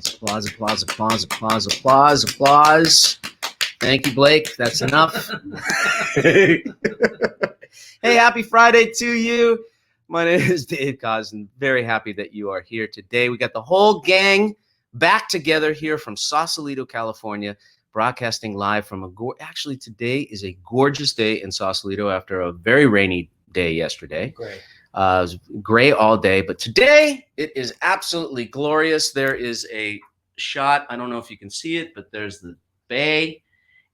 Applause, applause, applause, applause, applause, applause. Thank you, Blake. That's enough. Hey, happy Friday to you. My name is Dave Koz, and very happy that you are here today. We got the whole gang back together here from Sausalito, California, broadcasting live from actually today is a gorgeous day in Sausalito after a very rainy day yesterday. Great. It was gray all day, but today it is absolutely glorious. There is a shot. I don't know if you can see it, but there's the bay.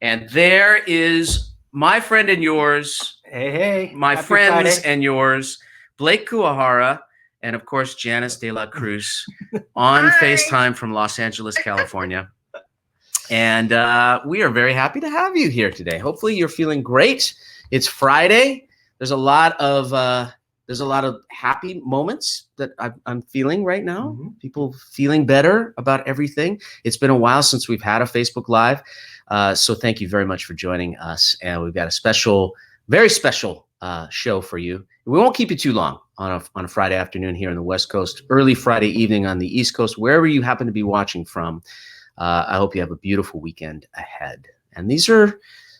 And there is my friend and yours. Hey. My Happy friends Friday. and yours, Blake Kuahara, and of course, Janice De La Cruz on FaceTime from Los Angeles, California. And we are very happy to have you here today. Hopefully you're feeling great. It's Friday. There's a lot of happy moments that I'm feeling right now. Mm-hmm. People feeling better about everything. It's been a while since we've had a Facebook Live. So thank you very much for joining us. And we've got a special, very special show for you. We won't keep you too long on a Friday afternoon here in the West Coast, early Friday evening on the East Coast, wherever you happen to be watching from. I hope you have a beautiful weekend ahead. And these are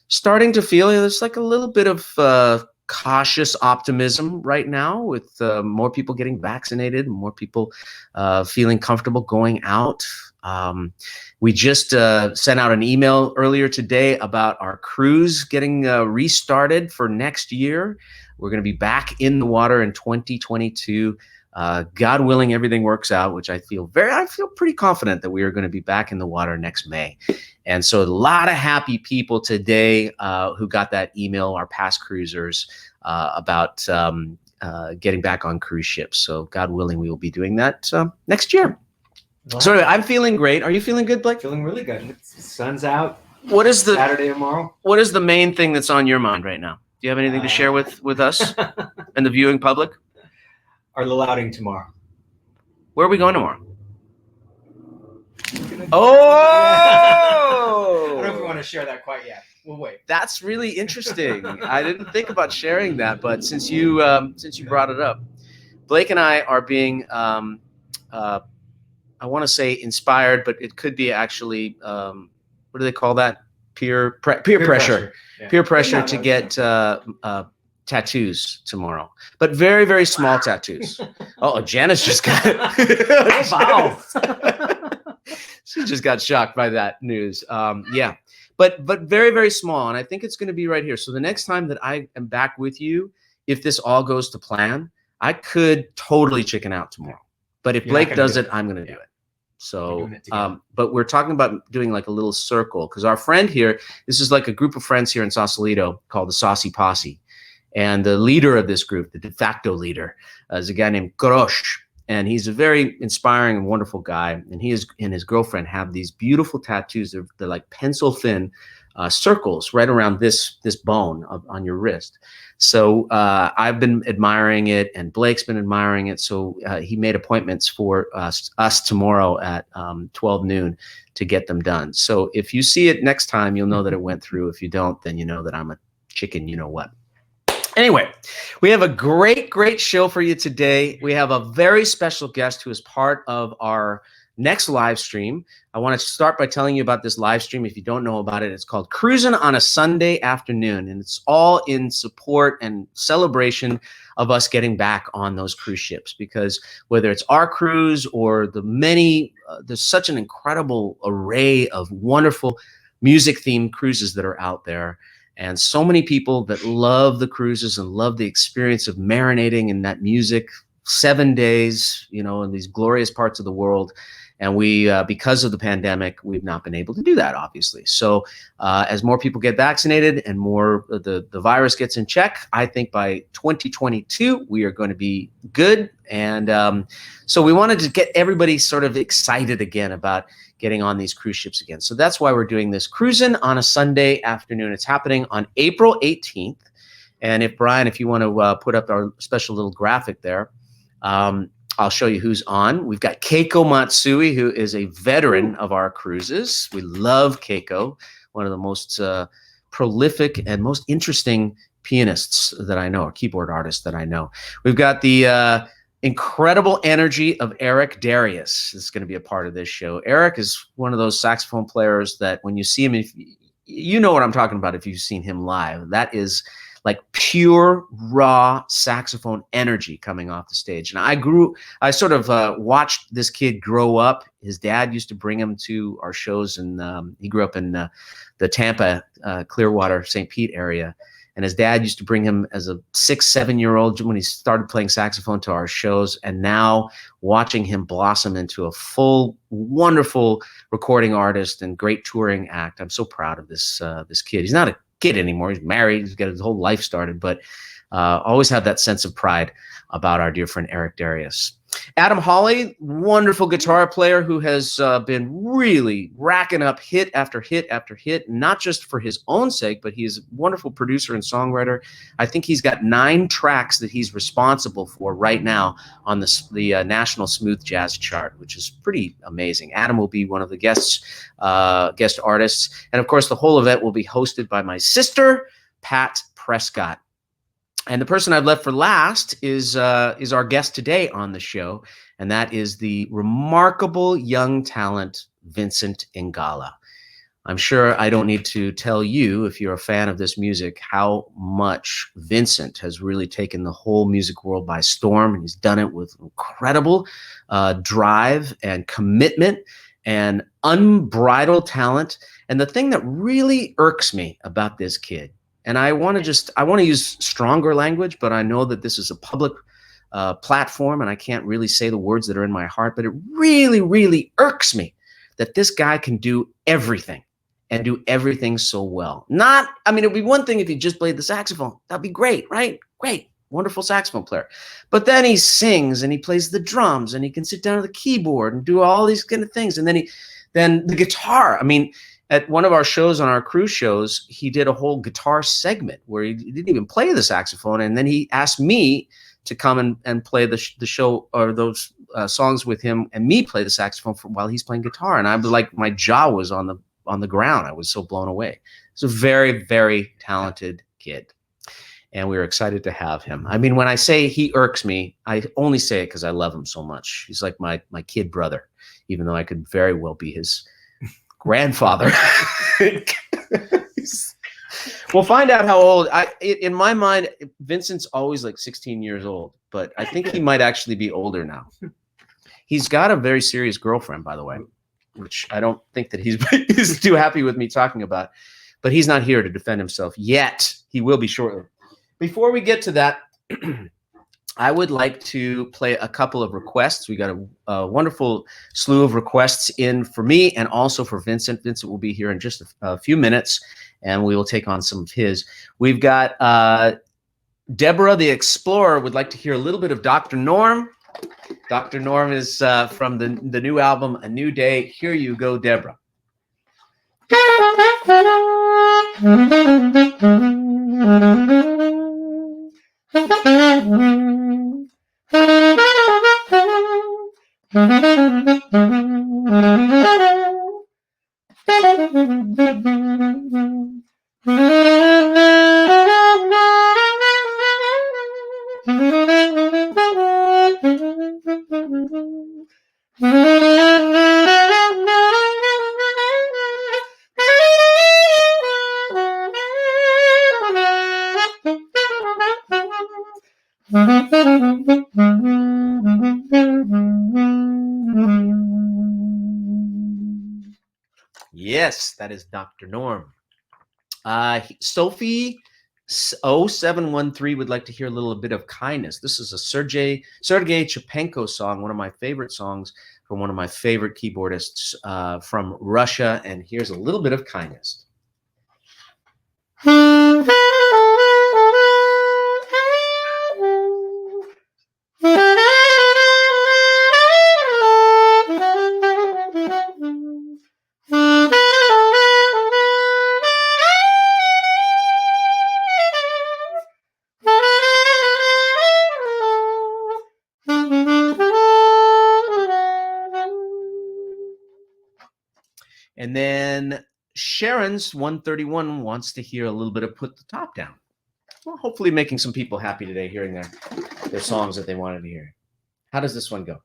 starting to feel, there's like a little bit of cautious optimism right now with more people getting vaccinated, more people feeling comfortable going out. We just sent out an email earlier today about our cruise getting restarted for next year. We're going to be back in the water in 2022. God willing, everything works out, which I feel pretty confident that we are going to be back in the water next May. And so a lot of happy people today who got that email, our past cruisers, about getting back on cruise ships. So God willing, we will be doing that next year. Wow. So anyway, I'm feeling great. Are you feeling good, Blake? Feeling really good. The sun's out. What is Saturday tomorrow? What is the main thing that's on your mind right now? Do you have anything to share with us and the viewing public? Our little outing tomorrow. Where are we going tomorrow? Oh! I don't know if we want to share that quite yet. We'll wait. That's really interesting. I didn't think about sharing that, but since you brought it up, Blake and I are being, I want to say inspired, but it could be actually, what do they call that? Peer pressure. Yeah. Peer pressure to get tattoos tomorrow, but very, very small tattoos. Oh, Janice just got it. Wow. She just got shocked by that news. Yeah, but very, very small. And I think it's going to be right here. So the next time that I am back with you, if this all goes to plan, I could totally chicken out tomorrow. But if Blake does it, I'm going to do it. So, but we're talking about doing like a little circle because our friend here, this is like a group of friends here in Sausalito called the Saucy Posse. And the leader of this group, the de facto leader, is a guy named Koz. And he's a very inspiring and wonderful guy. And he and his girlfriend have these beautiful tattoos. They're like pencil thin circles right around this bone on your wrist. So I've been admiring it, and Blake's been admiring it. So he made appointments for us tomorrow at 12 noon to get them done. So if you see it next time, you'll know that it went through. If you don't, then you know that I'm a chicken, you know what. Anyway, we have a great, great show for you today. We have a very special guest who is part of our next live stream. I want to start by telling you about this live stream. If you don't know about it, it's called Cruisin on a Sunday Afternoon, and it's all in support and celebration of us getting back on those cruise ships, because whether it's our cruise or the many, there's such an incredible array of wonderful music-themed cruises that are out there. And so many people that love the cruises and love the experience of marinating in that music 7 days, in these glorious parts of the world. And we, because of the pandemic, we've not been able to do that, obviously. So as more people get vaccinated and more the virus gets in check, I think by 2022, we are going to be good. And so we wanted to get everybody sort of excited again about getting on these cruise ships again. So that's why we're doing this Cruisin on a Sunday Afternoon. It's happening on April 18th. And if Brian, if you want to put up our special little graphic there, I'll show you who's on. We've got Keiko Matsui, who is a veteran of our cruises. We love Keiko, one of the most prolific and most interesting pianists that I know, or keyboard artists that I know. We've got the incredible energy of Eric Darius is going to be a part of this show. Eric is one of those saxophone players that when you see him, if you know what I'm talking about if you've seen him live, that is like pure raw saxophone energy coming off the stage. And I sort of watched this kid grow up. His dad used to bring him to our shows, and he grew up in the Tampa, Clearwater, St. Pete area. And his dad used to bring him as a 6-7-year-old when he started playing saxophone to our shows. And now watching him blossom into a full, wonderful recording artist and great touring act. I'm so proud of this kid. He's not a kid anymore. He's married. He's got his whole life started, but always have that sense of pride about our dear friend Eric Darius. Adam Hawley, wonderful guitar player who has been really racking up hit after hit after hit, not just for his own sake, but he's a wonderful producer and songwriter. I think he's got 9 tracks that he's responsible for right now on the National Smooth Jazz chart, which is pretty amazing. Adam will be one of the guest artists. And of course, the whole event will be hosted by my sister, Pat Prescott. And the person I've left for last is our guest today on the show, and that is the remarkable young talent, Vincent Ingala. I'm sure I don't need to tell you, if you're a fan of this music, how much Vincent has really taken the whole music world by storm, and he's done it with incredible drive and commitment and unbridled talent. And the thing that really irks me about this kid, and I want to use stronger language, but I know that this is a public platform and I can't really say the words that are in my heart, but it really, really irks me that this guy can do everything and do everything so well. It'd be one thing if he just played the saxophone. That'd be great, right? Great, wonderful saxophone player. But then he sings and he plays the drums and he can sit down at the keyboard and do all these kind of things. And then the guitar, at one of our shows on our cruise shows, he did a whole guitar segment where he didn't even play the saxophone. And then he asked me to come and play the show or those songs with him and me play the saxophone while he's playing guitar. And I was like, my jaw was on the ground. I was so blown away. He's a very, very talented kid. And we were excited to have him. When I say he irks me, I only say it because I love him so much. He's like my kid brother, even though I could very well be his grandfather. We'll find out how old. In my mind, Vincent's always like 16 years old, but I think he might actually be older now. He's got a very serious girlfriend, by the way, which I don't think that he's too happy with me talking about, but he's not here to defend himself yet. He will be shortly. Before we get to that, I would like to play a couple of requests. We got a wonderful slew of requests in for me and also for Vincent. Vincent will be here in just a few minutes, and we will take on some of his. We've got Deborah the Explorer would like to hear a little bit of Dr. Norm. Dr. Norm is from the new album, A New Day. Here you go, Deborah. Yes, that is Dr. Norm. Sophie 0713 would like to hear a little bit of Kindness. This is a Sergei Chepenko song, one of my favorite songs from one of my favorite keyboardists from Russia. And here's a little bit of Kindness. And then Sharons 131 wants to hear a little bit of Put the Top Down. Well, hopefully making some people happy today hearing their songs that they wanted to hear. How does this one go?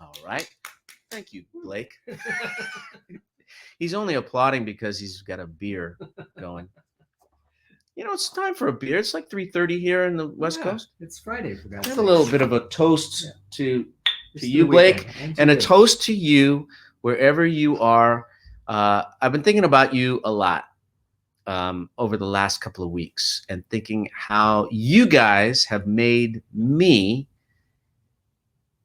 All right. Thank you, Blake. He's only applauding because he's got a beer going. You know, it's time for a beer. It's like 3:30 here in the West Coast. It's Friday, for God's I have sake. a little bit of a toast to It's you, the Blake, weekend, and a you. toast to you wherever you are. I've been thinking about you a lot over the last couple of weeks and thinking how you guys have made me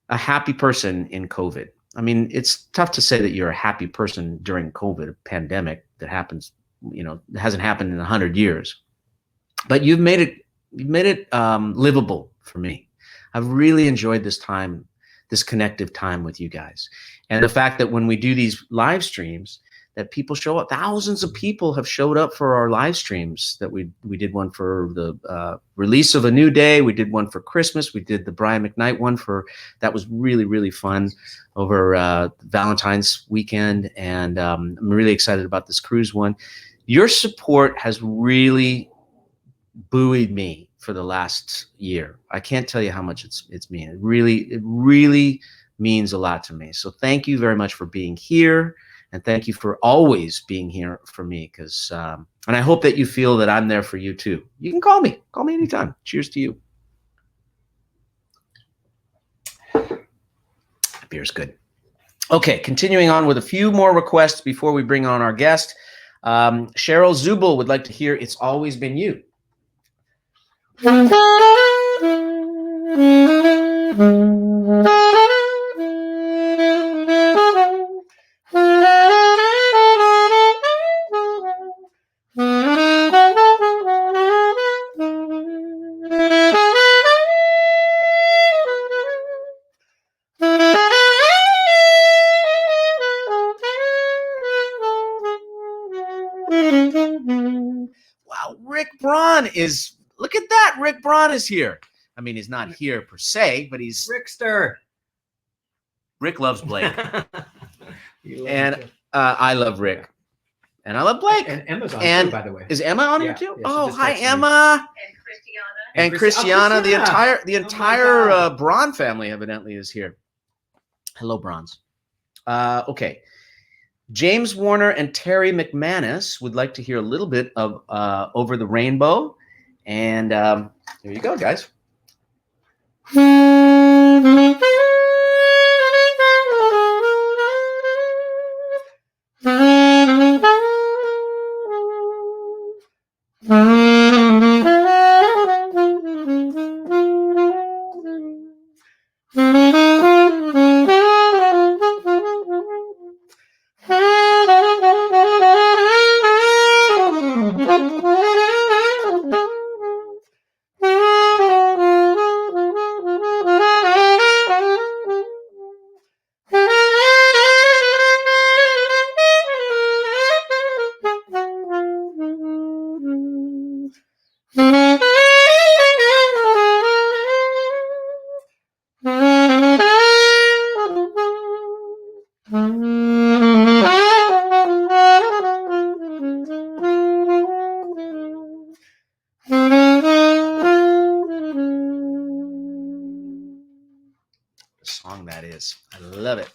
a happy person in COVID. I mean, it's tough to say that you're a happy person during COVID, a pandemic that happens, you know, hasn't happened in 100 years. But you've made it livable for me. I've really enjoyed this time, this connective time with you guys. And the fact that when we do these live streams, that people show up, thousands of people have showed up for our live streams. That we did one for the release of A New Day. We did one for Christmas. We did the Brian McKnight one that was really, really fun over Valentine's weekend. And I'm really excited about this cruise one. Your support has really buoyed me for the last year. I can't tell you how much it's mean. It really means a lot to me. So thank you very much for being here, and thank you for always being here for me. Because and I hope that you feel that I'm there for you too. You can call me anytime. Cheers to you. Beer's good. Okay, continuing on with a few more requests before we bring on our guest. Cheryl Zubel would like to hear "It's Always Been You." Wow, Rick Braun is, look at that. Rick Braun is here. I mean, he's not here per se, but he's Rickster. Rick loves Blake. You love And him too. I love Rick. And I love Blake. And Emma's on And too, by the way. Is Emma on Yeah, here too? yeah, she Oh, just hi, texted me. Emma. And And Christiana. The Christiana. entire God. Braun family evidently is here. Hello, Brauns. Okay. James Warner and Terry McManus would like to hear a little bit of Over the Rainbow. And here you go, guys. Song that is. I love it.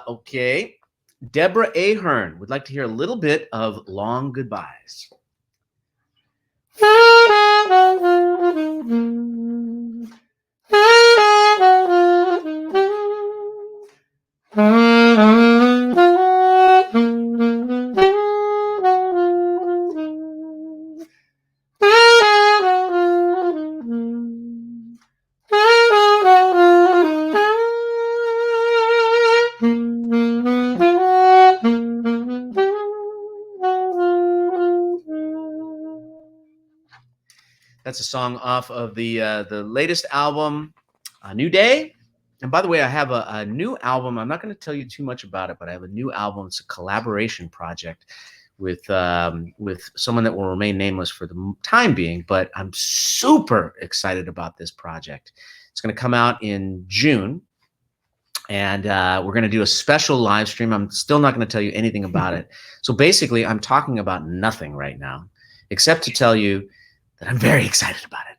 Okay. Deborah Ahern would like to hear a little bit of Long Goodbyes. That's a song off of the latest album, A New Day. And by the way, I have a new album. I'm not going to tell you too much about it, but I have a new album. It's a collaboration project with someone that will remain nameless for the time being. But I'm super excited about this project. It's going to come out in June. And we're going to do a special live stream. I'm still not going to tell you anything about it. So basically, I'm talking about nothing right now, except to tell you that I'm very excited about it.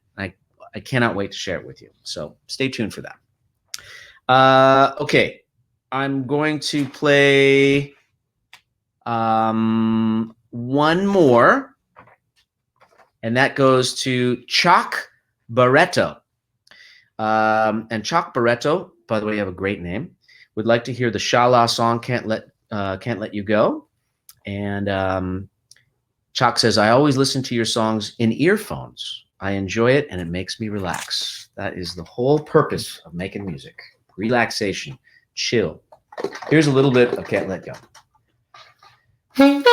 I cannot wait to share it with you. So stay tuned for that. Okay, I'm going to play one more, and that goes to Chuck Barreto. And Chuck Barreto, by the way, you have a great name, would like to hear the Shala song, Can't Let You Go. And Chuck says, I always listen to your songs in earphones. I enjoy it, and it makes me relax. That is the whole purpose of making music. Relaxation, chill. Here's a little bit of Can't Let Go. Thank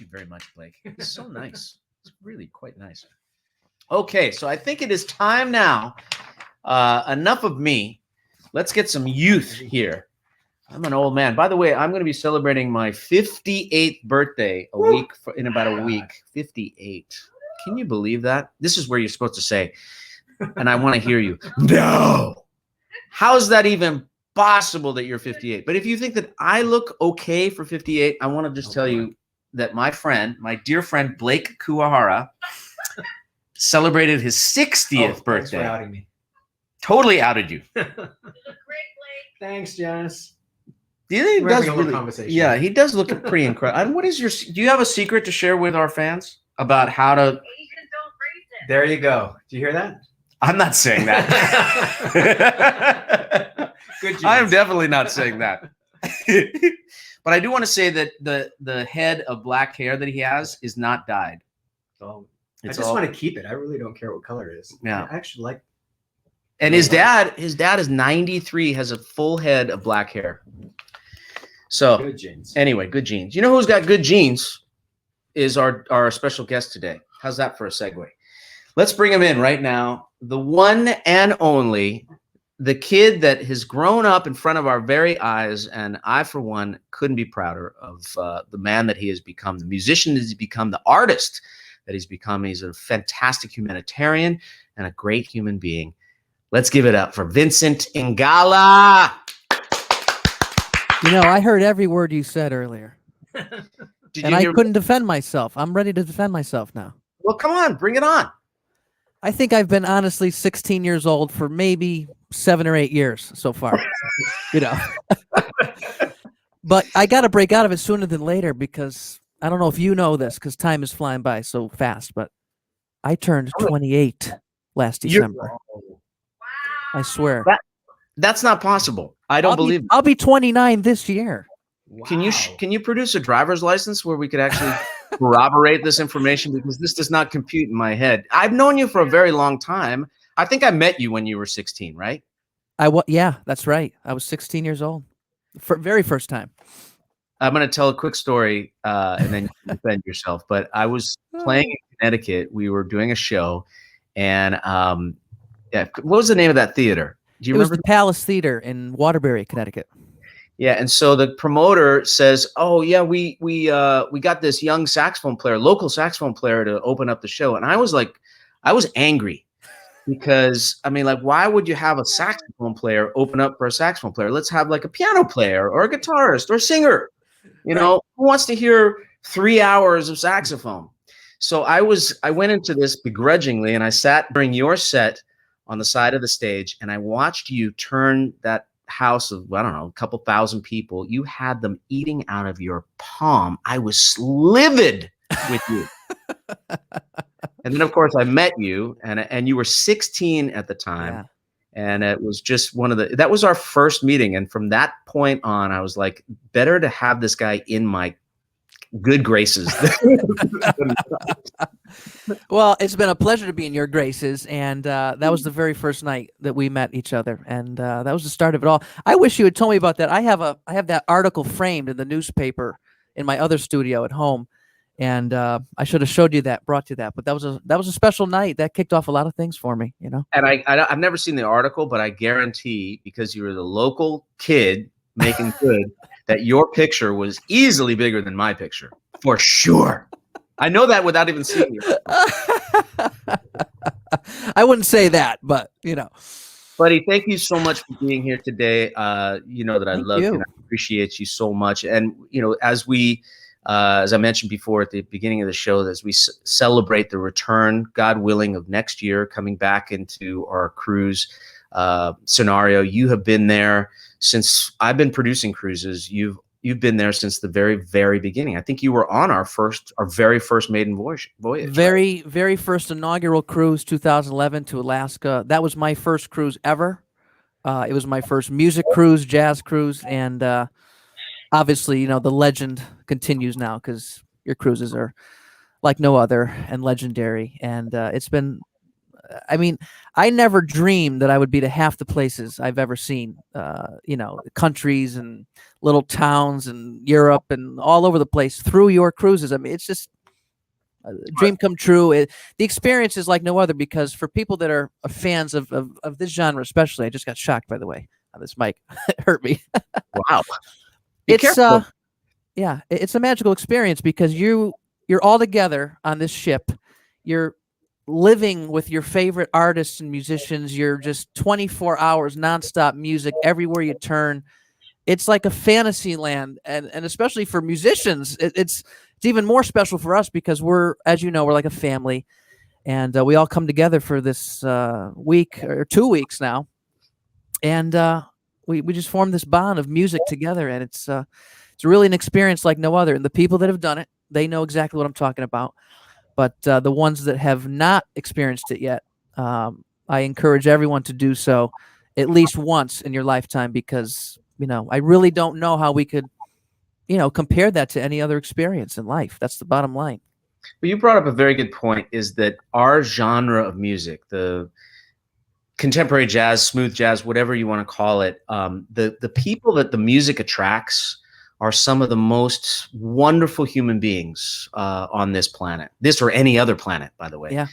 you very much, Blake. It's so nice. It's really quite nice. Okay, so I think it is time now. Enough of me. Let's get some youth here. I'm an old man. By the way, I'm going to be celebrating my 58th birthday in about a week. 58. Can you believe that? This is where you're supposed to say, and I want to hear you, no. How is that even possible that you're 58? But if you think that I look okay for 58, I want to just tell you that my dear friend Blake Kuwahara celebrated his 60th birthday. Thanks for outing me. Totally outed you. You look great, Blake. Thanks, Janice. He We're does having a really, little conversation. yeah, he does look pretty incredible. What is do you have a secret to share with our fans about how to? Asians don't raise it. There you go. Do you hear that? I'm not saying that. Good genes. I am definitely not saying that. But I do want to say that the head of black hair that he has is not dyed. I It's just all, want to keep it. I really don't care what color it is. Yeah. I actually like. and his dad is 93, has a full head of black hair. So Good genes. anyway, good genes. You know who's got good genes is our special guest today. How's that for a segue? Let's bring him in right now. The one and only, the kid that has grown up in front of our very eyes, and I, for one, couldn't be prouder of the man that he has become, the musician that he's become, the artist that he's become. He's a fantastic humanitarian and a great human being. Let's give it up for Vincent Ingala. You know, I heard every word you said earlier, Did and you I hear? couldn't defend myself. I'm ready to defend myself now. Well, come on, bring it on. I think I've been honestly 16 years old for maybe 7 or 8 years so far, you know. But I got to break out of it sooner than later because I don't know if you know this because time is flying by so fast, but I turned 28 last December. I swear. That's not possible. I don't believe it. I'll be 29 this year. Can you produce a driver's license where we could actually corroborate this information, because this does not compute in my head. I've known you for a very long time. I think I met you when you were 16, right? Yeah, that's right. I was 16 years old. For very first time. I'm going to tell a quick story and then you can defend yourself. But I was playing in Connecticut. We were doing a show, and what was the name of that theater? Do you remember? It was the Palace Theater in Waterbury, Connecticut. Yeah, and so the promoter says, "Oh yeah, we got this young saxophone player, local saxophone player, to open up the show." And I was like, I was angry because I mean, like, why would you have a saxophone player open up for a saxophone player? Let's have like a piano player or a guitarist or a singer. You Right. know, who wants to hear 3 hours of saxophone? So I went into this begrudgingly, and I sat during your set on the side of the stage, and I watched you turn that house of, I don't know, a couple thousand people. You had them eating out of your palm. I was livid with you. And then, of course, I met you, and you were 16 at the time. Yeah. And it was just that was our first meeting. And from that point on, I was like, better to have this guy in my good graces. Well, it's been a pleasure to be in your graces, and that was the very first night that we met each other, and that was the start of it all. I wish you had told me about that. I have that article framed in the newspaper in my other studio at home, and I should have showed you that, brought you that. But that was a special night. That kicked off a lot of things for me, you know. And I've never seen the article, but I guarantee, because you were the local kid making good, that your picture was easily bigger than my picture, for sure. I know that without even seeing you. I wouldn't say that, but you know. Buddy, thank you so much for being here today. You know that I love you and I appreciate you so much. And you know, as I mentioned before at the beginning of the show, as we celebrate the return, God willing, of next year, coming back into our cruise scenario, you have been there since I've been producing cruises. You've been there since the very, very beginning. I think you were on our very first maiden voyage. Very, very first inaugural cruise, 2011 to Alaska. That was my first cruise ever. It was my first music cruise, jazz cruise, and obviously, you know, the legend continues now because your cruises are like no other and legendary. And it's been, I mean, I never dreamed that I would be to half the places I've ever seen, you know, countries and little towns and Europe and all over the place through your cruises. I mean, it's just a dream come true. The experience is like no other, because for people that are fans of this genre, especially, I just got shocked, by the way, on this mic. It hurt me. Wow. Yeah, it's a magical experience because you're all together on this ship. You're living with your favorite artists and musicians. You're just 24 hours nonstop music everywhere you turn. It's like a fantasy land, and especially for musicians, it's even more special for us because we're, as you know, we're like a family, and we all come together for this week or 2 weeks now, and we just formed this bond of music together, and it's really an experience like no other. And the people that have done it, they know exactly what I'm talking about. But the ones that have not experienced it yet, I encourage everyone to do so at least once in your lifetime, because, you know, I really don't know how we could, you know, compare that to any other experience in life. That's the bottom line. Well, you brought up a very good point, is that our genre of music, the contemporary jazz, smooth jazz, whatever you want to call it, the people that the music attracts are some of the most wonderful human beings on this planet, this or any other planet, by the way. Yeah.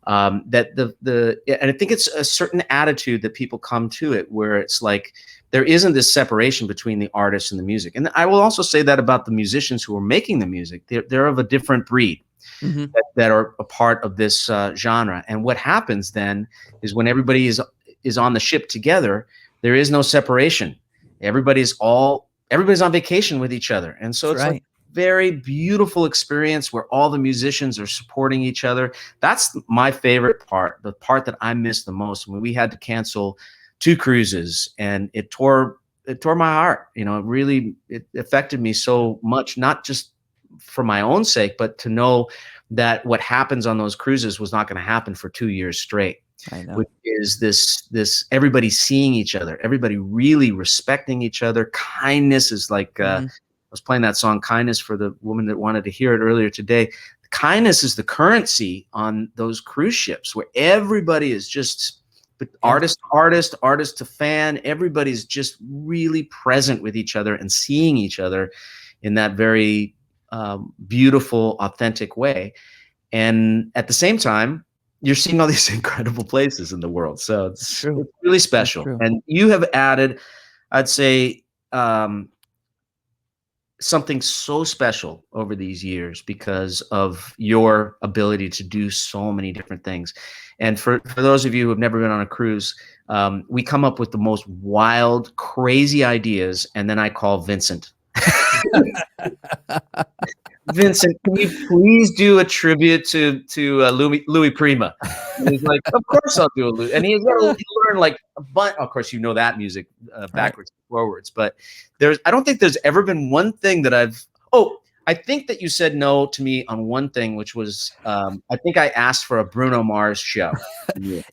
And I think it's a certain attitude that people come to it, where it's like there isn't this separation between the artist and the music. And I will also say that about the musicians who are making the music. They're of a different breed. Mm-hmm. that are a part of this genre. And what happens then is when everybody is on the ship together, there is no separation. Everybody's on vacation with each other. And so it's like a very beautiful experience where all the musicians are supporting each other. That's my favorite part, the part that I miss the most, when we had to cancel 2 cruises, and it tore my heart. You know, it affected me so much, not just for my own sake, but to know that what happens on those cruises was not going to happen for 2 years straight. I know. Which is this everybody seeing each other, everybody really respecting each other. Kindness is like, I was playing that song Kindness for the woman that wanted to hear it earlier today. Kindness is the currency on those cruise ships, where everybody is just artist to fan. Everybody's just really present with each other and seeing each other in that very beautiful, authentic way. And at the same time, you're seeing all these incredible places in the world. So it's really special. And you have added, I'd say, something so special over these years because of your ability to do so many different things. And for those of you who have never been on a cruise, we come up with the most wild, crazy ideas, and then I call Vincent. Vincent, can you please do a tribute to Louis Prima? And he's like, of course I'll do a Louis. And he's got to learn like a bunch. Of course, you know that music backwards and forwards. But I don't think there's ever been one thing that I think that you said no to me on one thing, which was I think I asked for a Bruno Mars show.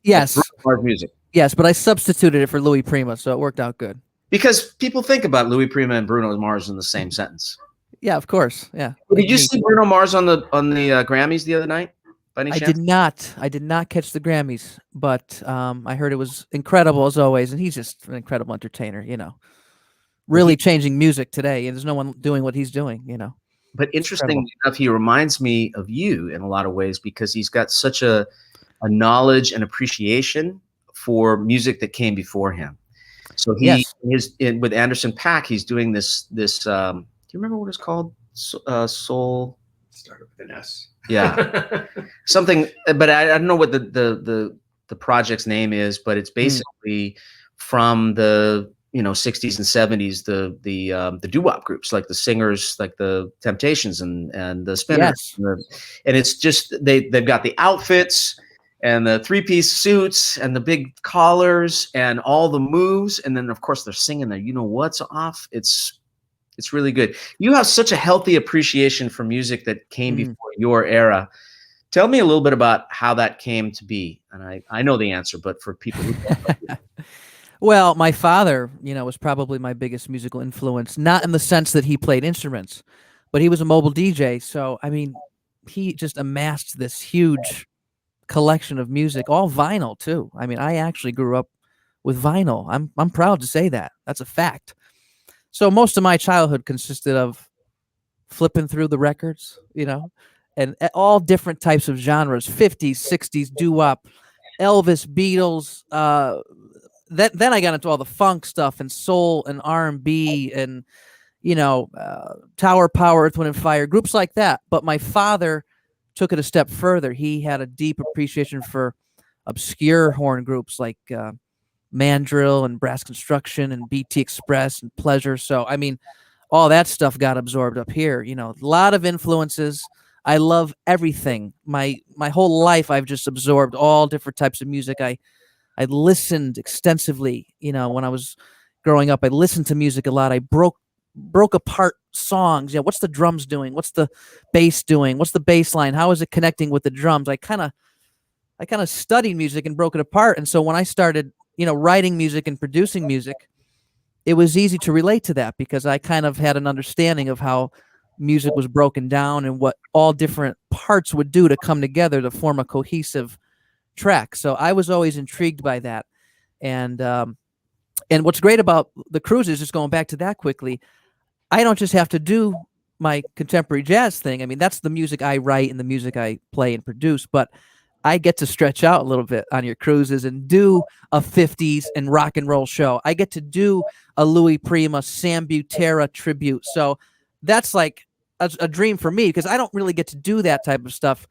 Yes. Like Bruno Mars music. Yes, but I substituted it for Louis Prima, so it worked out good. Because people think about Louis Prima and Bruno Mars in the same sentence. Yeah, of course. Yeah. Did you see Bruno Mars on the Grammys the other night? By any chance? I did not catch the Grammys, but I heard it was incredible as always, and he's just an incredible entertainer. You know, really changing music today, and there's no one doing what he's doing. You know. But interestingly enough, he reminds me of you in a lot of ways because he's got such a knowledge and appreciation for music that came before him. So with Anderson .Paak, he's doing this. Do you remember what it's called? Soul. Started with an S. Yeah, something. But I don't know what the project's name is. But it's basically from the 60s and 70s. The doo-wop groups, like the Singers, like the Temptations and the Spinners. Yes. And it's just they've got the outfits and the three-piece suits and the big collars and all the moves, and then of course they're singing their what's off. It's really good. You have such a healthy appreciation for music that came before your era. Tell me a little bit about how that came to be. And I know the answer, but for people who don't know. Well, my father, was probably my biggest musical influence, not in the sense that he played instruments, but he was a mobile DJ. So, I mean, he just amassed this huge collection of music, all vinyl too. I mean, I actually grew up with vinyl. I'm proud to say that. That's a fact. So most of my childhood consisted of flipping through the records, and all different types of genres, 50s, 60s, doo-wop, Elvis, Beatles. Then I got into all the funk stuff and soul and R&B and, Tower Power, Earth, Wind and Fire, groups like that. But my father took it a step further. He had a deep appreciation for obscure horn groups like Mandrill and Brass Construction and BT Express and Pleasure. So, I mean, all that stuff got absorbed up here. A lot of influences. I love everything. My whole life, I've just absorbed all different types of music. I listened extensively. When I was growing up, I listened to music a lot. I broke apart songs. What's the drums doing? What's the bass doing? What's the bass line? How is it connecting with the drums? I kind of studied music and broke it apart. And so when I started writing music and producing music, it was easy to relate to that because I kind of had an understanding of how music was broken down and what all different parts would do to come together to form a cohesive track. So I was always intrigued by that. And what's great about the cruises, just going back to that quickly, I don't just have to do my contemporary jazz thing. I mean, that's the music I write and the music I play and produce, but I get to stretch out a little bit on your cruises and do a 50s and rock and roll show. I get to do a Louis Prima, Sam Butera tribute. So that's like a dream for me because I don't really get to do that type of stuff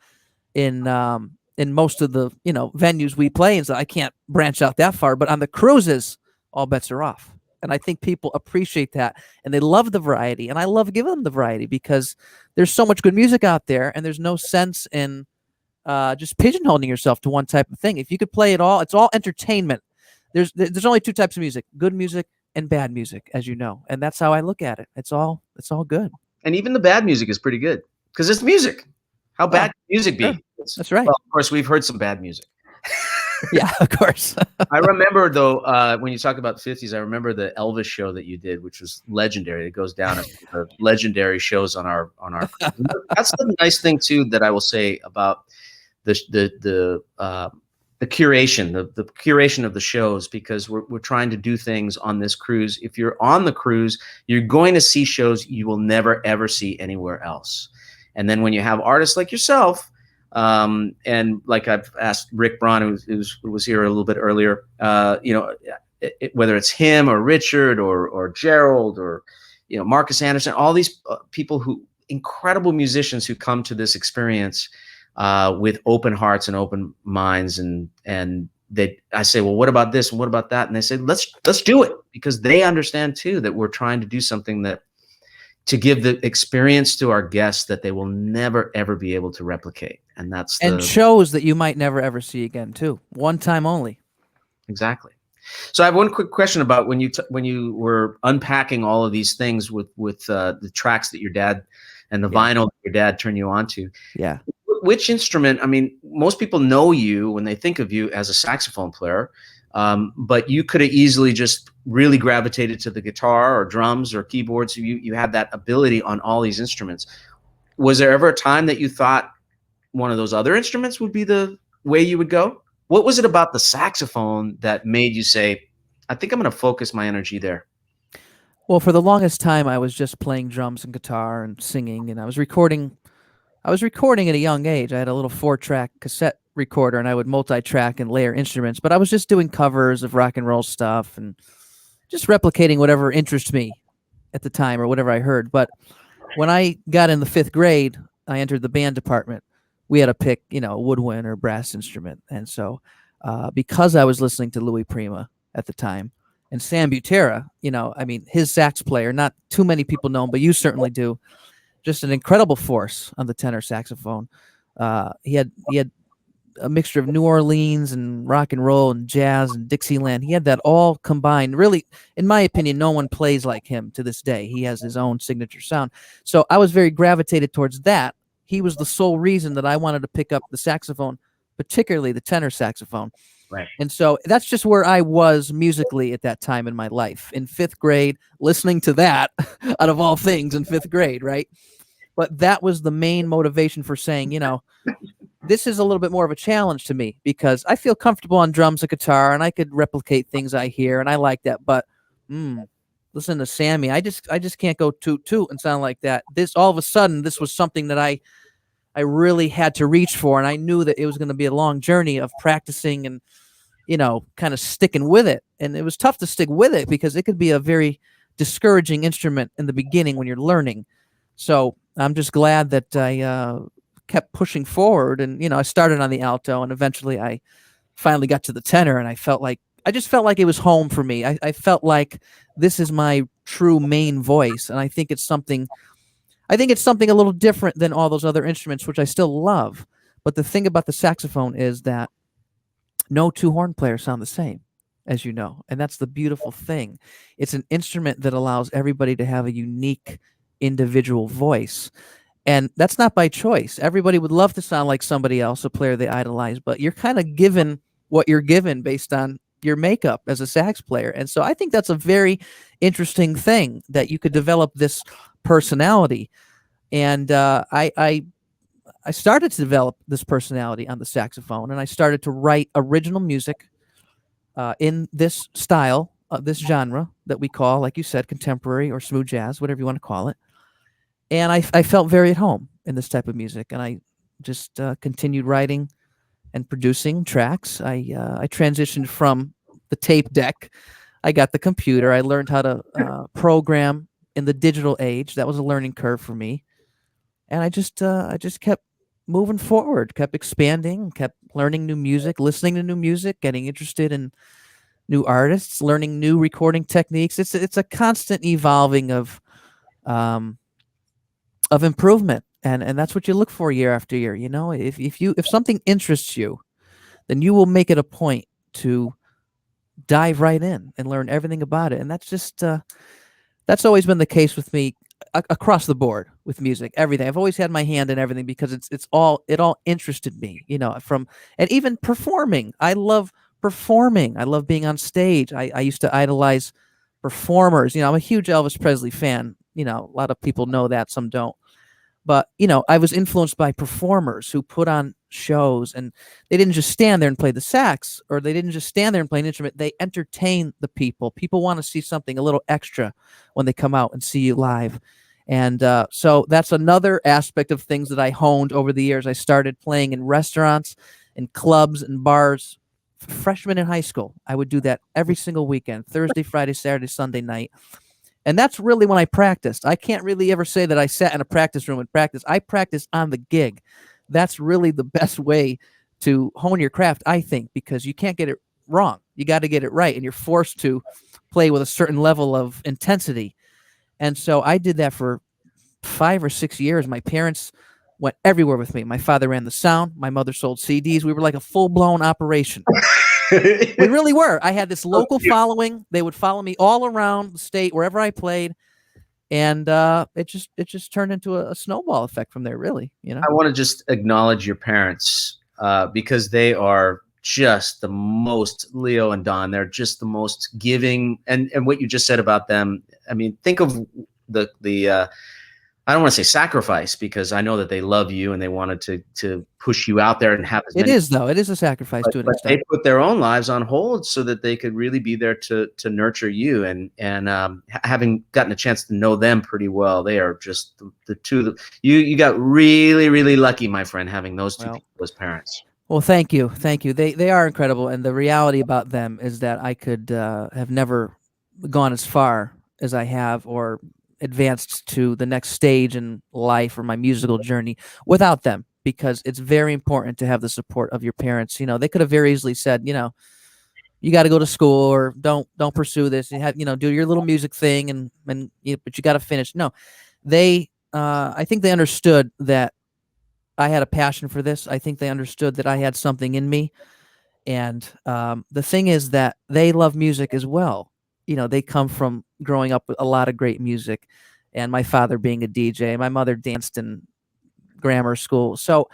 in most of the venues we play, and so I can't branch out that far. But on the cruises, all bets are off, and I think people appreciate that and they love the variety, and I love giving them the variety because there's so much good music out there, and there's no sense in just pigeonholing yourself to one type of thing. If you could play it all, it's all entertainment. There's only two types of music: good music and bad music, as you know, and that's how I look at it. It's all good. And even the bad music is pretty good because it's music. How bad can music be? Sure. That's right. Well, of course, we've heard some bad music. Yeah, of course. I remember, though, when you talk about the 50s, I remember the Elvis show that you did, which was legendary. It goes down as the legendary shows on our. That's the nice thing, too, that I will say about the curation, the curation of the shows, because we're trying to do things on this cruise. If you're on the cruise, you're going to see shows you will never, ever see anywhere else. And then when you have artists like yourself, and like I've asked Rick Braun, who was here a little bit earlier, whether it's him or Richard or Gerald or Marcus Anderson, all these people incredible musicians who come to this experience with open hearts and open minds, and I say, well, what about this and what about that? And they say, let's do it, because they understand too that we're trying to do something to give the experience to our guests that they will never ever be able to replicate, and shows that you might never ever see again too, one time only. Exactly. So I have one quick question about when you were unpacking all of these things with the tracks that your dad and the vinyl that your dad turned you on to. Yeah. Which instrument? I mean, most people know you when they think of you as a saxophone player, but you could have easily just really gravitated to the guitar or drums or keyboards. You had that ability on all these instruments. Was there ever a time that you thought one of those other instruments would be the way you would go? What was it about the saxophone that made you say, I think I'm going to focus my energy there? Well, for the longest time, I was just playing drums and guitar and singing, and I was recording at a young age. I had a little 4-track cassette recorder, and I would multi-track and layer instruments, but I was just doing covers of rock and roll stuff and just replicating whatever interested me at the time or whatever I heard. But when I got in the 5th grade, I entered the band department. We had to pick, a woodwind or brass instrument. And so because I was listening to Louis Prima at the time and Sam Butera, his sax player, not too many people know him, but you certainly do. Just an incredible force on the tenor saxophone. He had a mixture of New Orleans and rock and roll and jazz and Dixieland. He had that all combined. Really, in my opinion, no one plays like him to this day. He has his own signature sound. So I was very gravitated towards that. He was the sole reason that I wanted to pick up the saxophone, particularly the tenor saxophone. Right. And so that's just where I was musically at that time in my life, in 5th grade, listening to that out of all things in 5th grade, right? But that was the main motivation for saying, this is a little bit more of a challenge to me because I feel comfortable on drums and guitar and I could replicate things I hear and I like that. But listen to Sammy, I just can't go toot toot and sound like that. All of a sudden, this was something that I really had to reach for, and I knew that it was going to be a long journey of practicing and kind of sticking with it. And it was tough to stick with it because it could be a very discouraging instrument in the beginning when you're learning. So I'm just glad that I kept pushing forward, and I started on the alto, and eventually I finally got to the tenor, and I just felt like it was home for me. I felt like this is my true main voice, and I think it's something a little different than all those other instruments, which I still love. But the thing about the saxophone is that no two horn players sound the same, as you know, and that's the beautiful thing. It's an instrument that allows everybody to have a unique individual voice. And that's not by choice. Everybody would love to sound like somebody else, a player they idolize, but you're kind of given what you're given based on your makeup as a sax player. And so I think that's a very interesting thing, that you could develop this personality. And I started to develop this personality on the saxophone, and I started to write original music in this style, this genre that we call, like you said, contemporary or smooth jazz, whatever you want to call it. And I felt very at home in this type of music, and I just continued writing and producing tracks. I transitioned from the tape deck. I got the computer. I learned how to program in the digital age. That was a learning curve for me. And I just kept moving forward, kept expanding, kept learning new music, listening to new music, getting interested in new artists, learning new recording techniques. It's a constant evolving of improvement, and that's what you look for year after year. If something interests you, then you will make it a point to dive right in and learn everything about it. And that's always been the case with me across the board with music, everything. I've always had my hand in everything because it all interested me, and even performing. I love performing. I love being on stage. I used to idolize performers. I'm a huge Elvis Presley fan. A lot of people know that, some don't. But, I was influenced by performers who put on shows, and they didn't just stand there and play the sax, or they didn't just stand there and play an instrument. They entertain the people. People want to see something a little extra when they come out and see you live. And so that's another aspect of things that I honed over the years. I started playing in restaurants and clubs and bars. Freshman in high school, I would do that every single weekend, Thursday, Friday, Saturday, Sunday night. And that's really when I practiced. I can't really ever say that I sat in a practice room and practiced. I practiced on the gig. That's really the best way to hone your craft, I think, because you can't get it wrong. You got to get it right, and you're forced to play with a certain level of intensity. And so I did that for 5 or 6 years. My parents went everywhere with me. My father ran the sound. My mother sold CDs. We were like a full-blown operation. We really were. I had this local following. They would follow me all around the state, wherever I played, and it just turned into a snowball effect from there. Really, I want to just acknowledge your parents because they are just the most, Leo and Don. They're just the most giving, and what you just said about them. I mean, think of the I don't want to say sacrifice, because I know that they love you and they wanted to push you out there and have as many. It is a sacrifice to an extent. They put their own lives on hold so that they could really be there to nurture you. And having gotten a chance to know them pretty well, they are just the two. You got really, really lucky, my friend, having those two people as parents. Well, thank you. They are incredible, and the reality about them is that I could have never gone as far as I have, or advanced to the next stage in life or my musical journey without them, because it's very important to have the support of your parents. They could have very easily said, you got to go to school, or don't pursue this. You have, do your little music thing, but you got to finish. No, I think they understood that I had a passion for this. I think they understood that I had something in me. And the thing is that they love music as well. They come from growing up with a lot of great music, and my father being a DJ, my mother danced in grammar school. So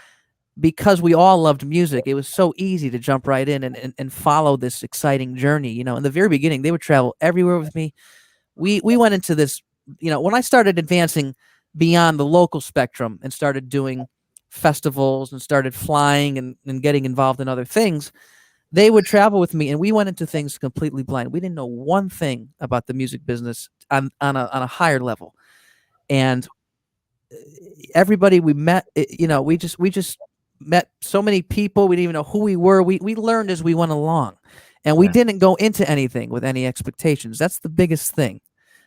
because we all loved music, it was so easy to jump right in and follow this exciting journey. In the very beginning, they would travel everywhere with me. We went into this, when I started advancing beyond the local spectrum and started doing festivals and started flying and getting involved in other things, they would travel with me, and we went into things completely blind. We didn't know one thing about the music business on a higher level. And everybody we met, we just met so many people. We didn't even know who we were. We learned as we went along, and we didn't go into anything with any expectations. That's the biggest thing.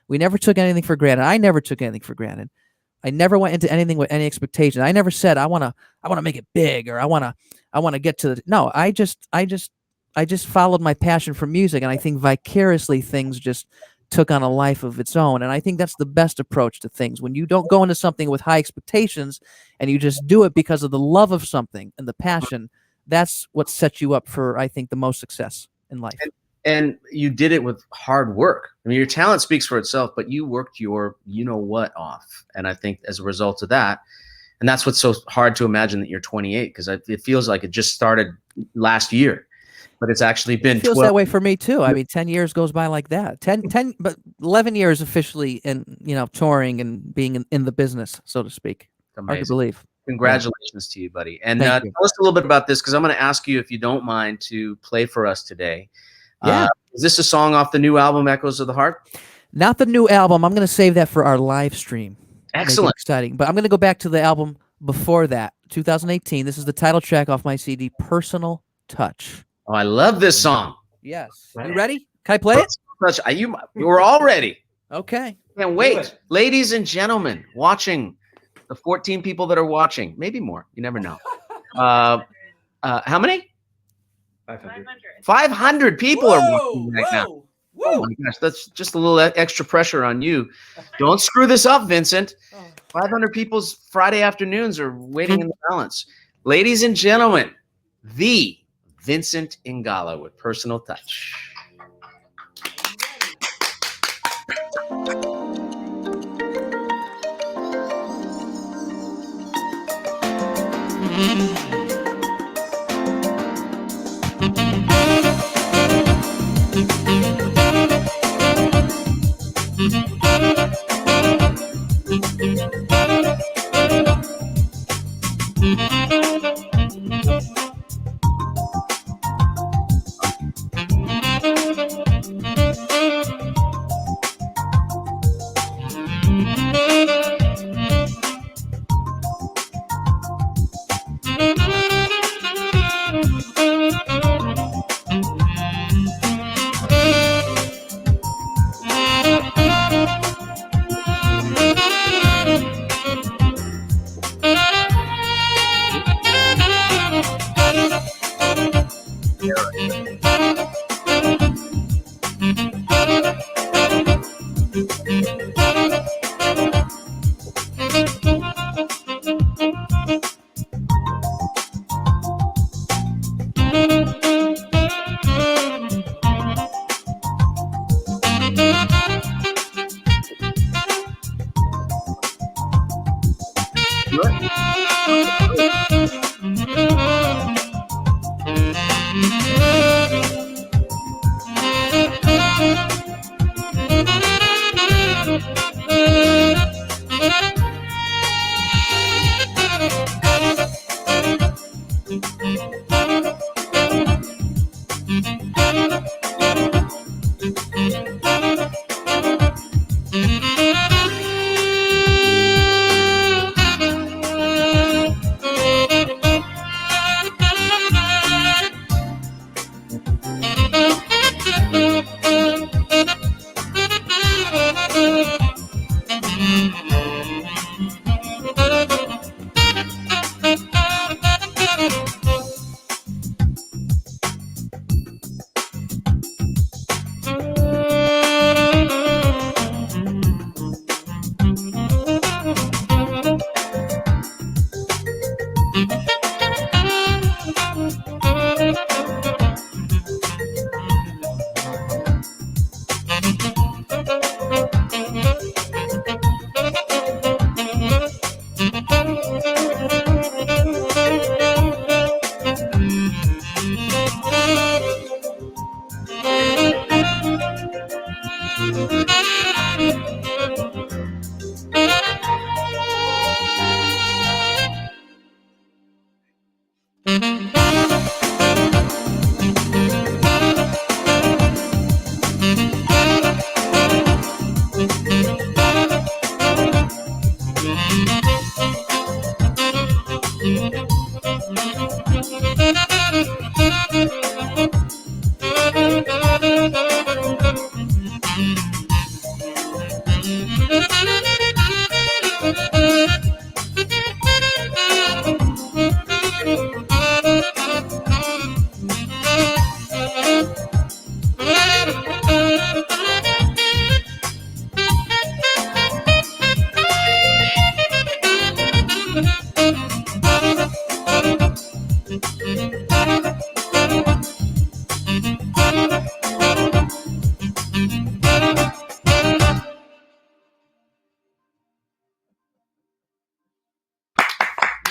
We never took anything for granted. I never took anything for granted. I never went into anything with any expectation. I never said I want to make it big, or I want to get to the. No, I just followed my passion for music, and I think vicariously things just took on a life of its own. And I think that's the best approach to things. When you don't go into something with high expectations and you just do it because of the love of something and the passion, that's what sets you up for, I think, the most success in life. And you did it with hard work. I mean, your talent speaks for itself, but you worked your you-know-what off. And I think as a result of that, and that's what's so hard to imagine that you're 28, because it feels like it just started last year. But it's actually been 12. It feels that way for me too. I mean, 10 years goes by like that. 10, but 11 years officially in, touring and being in the business, so to speak. Amazing. Hard to believe. Congratulations to you, buddy. And tell us a little bit about this, because I'm going to ask you, if you don't mind, to play for us today. Yeah. Is this a song off the new album, Echoes of the Heart? Not the new album. I'm going to save that for our live stream. Excellent. Exciting. But I'm going to go back to the album before that, 2018. This is the title track off my CD, Personal Touch. Oh, I love this song. Yes. You ready? Can I play it? We're all ready. Okay. Can't wait. Ladies and gentlemen, watching, the 14 people that are watching, maybe more. You never know. How many? 500. 500 people are watching right now. Oh my gosh, that's just a little extra pressure on you. Don't screw this up, Vincent. 500 people's Friday afternoons are waiting in the balance. Ladies and gentlemen, the Vincent Ingala with Personal Touch.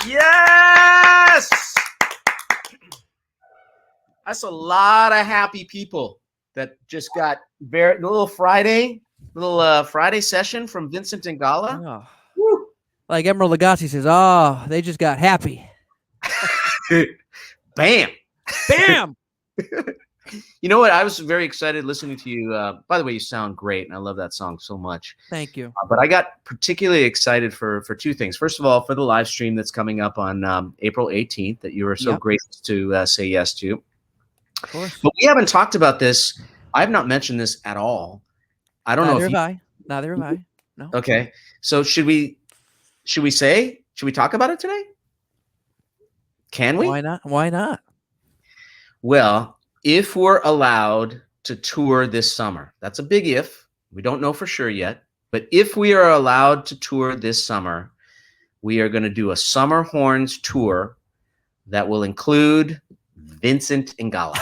Yes! That's a lot of happy people that just got a little Friday session from Vincent Ingala. Oh. Like Emerald Lagasse says, oh, they just got happy. Bam! Bam! You know what? I was very excited listening to you. By the way, you sound great, and I love that song so much. Thank you. But I got particularly excited for two things. First of all, for the live stream that's coming up on April 18th that you were so gracious to say yes to. Of course. But we haven't talked about this. I have not mentioned this at all. I don't know if Neither have I. No. Okay. So should we talk about it today? Can we? Why not? Why not? Well, if we're allowed to tour this summer, that's a big if. We don't know for sure yet. But if we are allowed to tour this summer, we are going to do a Summer Horns tour that will include Vincent Ingala.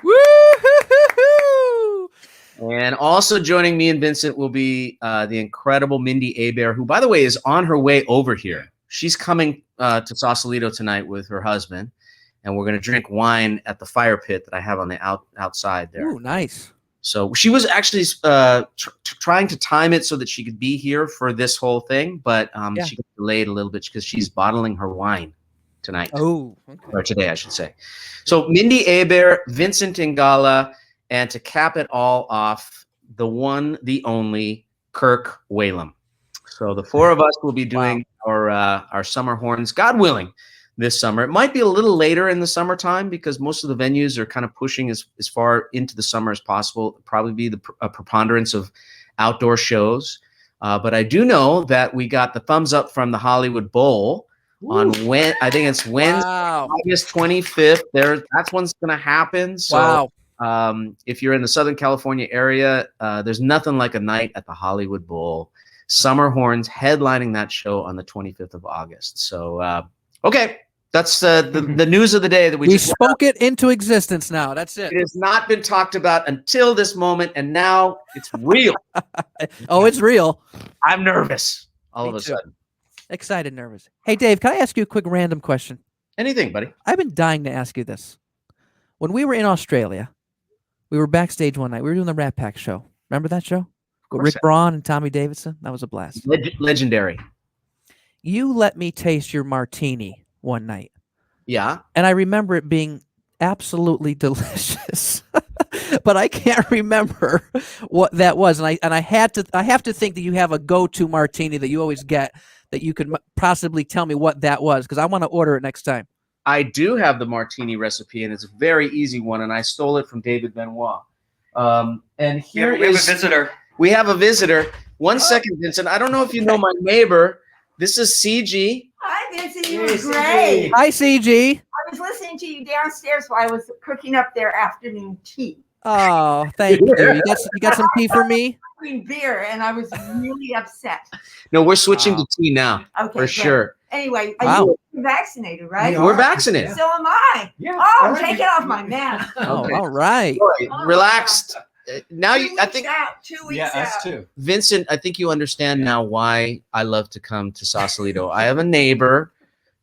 Woo! And also joining me and Vincent will be the incredible Mindy Abair, who, by the way, is on her way over here. She's coming to Sausalito tonight with her husband, and we're going to drink wine at the fire pit that I have on the outside there. Ooh, nice. So she was actually trying to time it so that she could be here for this whole thing, but she got delayed a little bit because she's bottling her wine tonight. Oh, okay. Or today, I should say. So Mindy Abair, Vincent Ingala, and to cap it all off, the one, the only Kirk Whalum. So the four of us will be doing our Summer Horns, God willing, this summer. It might be a little later in the summertime because most of the venues are kind of pushing as far into the summer as possible. It'll probably be a preponderance of outdoor shows. But I do know that we got the thumbs up from the Hollywood Bowl on I think it's Wednesday, August 25th. That's when's going to happen. So if you're in the Southern California area, there's nothing like a night at the Hollywood Bowl. Summer Horns headlining that show on the 25th of August. So, okay. That's the news of the day that we just spoke it into existence now. That's it. It has not been talked about until this moment, and now it's real. Oh, it's real. I'm nervous. all Me of a too. sudden. Excited, nervous. Hey, Dave, can I ask you a quick random question? Anything, buddy. I've been dying to ask you this. When we were in Australia, we were backstage one night. We were doing the Rat Pack show. Remember that show? With course Rick Braun and Tommy Davidson? That was a blast. Legendary. You let me taste your martini one night, Yeah. and I remember it being absolutely delicious. But I can't remember what that was, and I have to think that you have a go-to martini that you always get that you could possibly tell me what that was, because I want to order it next time. I do have the martini recipe, and it's a very easy one, and I stole it from David Benoit. And here we have is a visitor. we have a visitor. 1 second, Vincent. I don't know if you know my neighbor. This is CG. Hi, Vincent. You Hey, were CG. great. Hi, CG. I was listening to you downstairs while I was cooking up their afternoon tea. Oh, thank you. You got some tea for me? Having beer, and I was really upset. No, we're switching Wow. to tea now Okay, for great. sure. Anyway, Wow. you're vaccinated, right? We We're are. vaccinated. So am I. Yeah. Oh, all right. take it off my mask. Oh, Okay. all right. All right, relaxed. Now you, I think, out. 2 weeks Yeah, out. us too. Vincent, I think you understand now why I love to come to Sausalito. I have a neighbor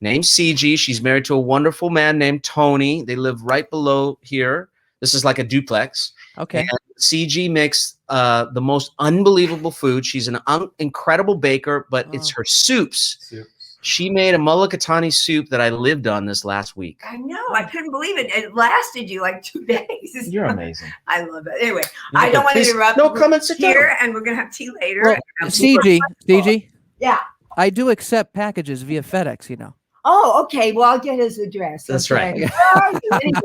named CG. She's married to a wonderful man named Tony. They live right below here. This is like a duplex. Okay. And CG makes the most unbelievable food. She's an incredible baker, but it's her soups. Soups. She made a mulligatawny soup that I lived on this last week. I know. I couldn't believe it. It lasted you like 2 days. You're amazing. I love it. Anyway, I don't want to Please, interrupt. no, come and sit down. here, and we're gonna have tea later. Well, And I'm super CG, grateful. CG, Yeah. I do accept packages via FedEx, you know. Oh, okay. Well, I'll get his address. That's okay? right. Oh, anyway.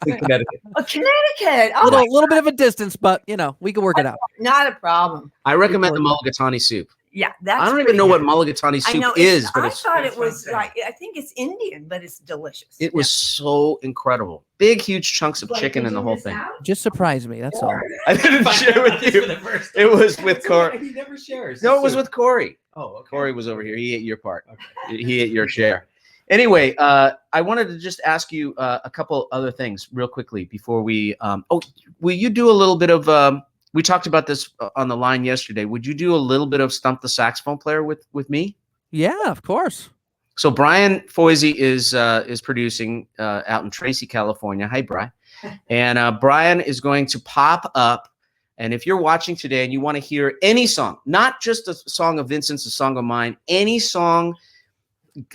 In Connecticut. Oh, Connecticut. A Oh, little bit of a distance, but, you know, we can work it out. not a problem. I recommend the mulligatawny soup. Yeah, that's. I don't even pretty know what good. mulligatawny I soup know. is, but I it's thought it's it was fantastic. like. I think it's Indian, but it's delicious. it was so incredible. Big, huge chunks of Like, chicken did and the you whole miss thing. out? Just surprise me, that's all. I didn't share with you. It was with Corey. He never shares. No, it was with Corey. Oh, okay. Corey was over here. He ate your part. Okay. He ate your share. Anyway, I wanted to just ask you a couple other things real quickly before we. Will you do a little bit of? We talked about this on the line yesterday. Would you do a little bit of Stump the Saxophone Player with me? Yeah, of course. So Brian Foisey is producing out in Tracy, California. Hi, Brian. And Brian is going to pop up. And if you're watching today and you want to hear any song, not just a song of Vincent's, a song of mine, any song,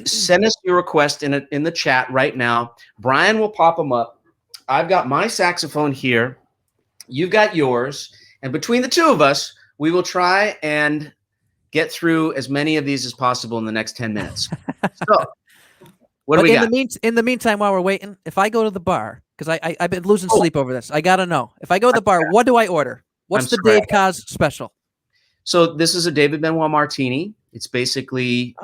send us your request in the chat right now. Brian will pop them up. I've got my saxophone here. You've got yours. And between the two of us, we will try and get through as many of these as possible in the next 10 minutes. So, what do we got? In the meantime, while we're waiting, if I go to the bar, because I've been losing sleep over this, I gotta know. If I go to the bar, what do I order? What's I'm the Dave Koz special? So this is a David Benoit martini. It's basically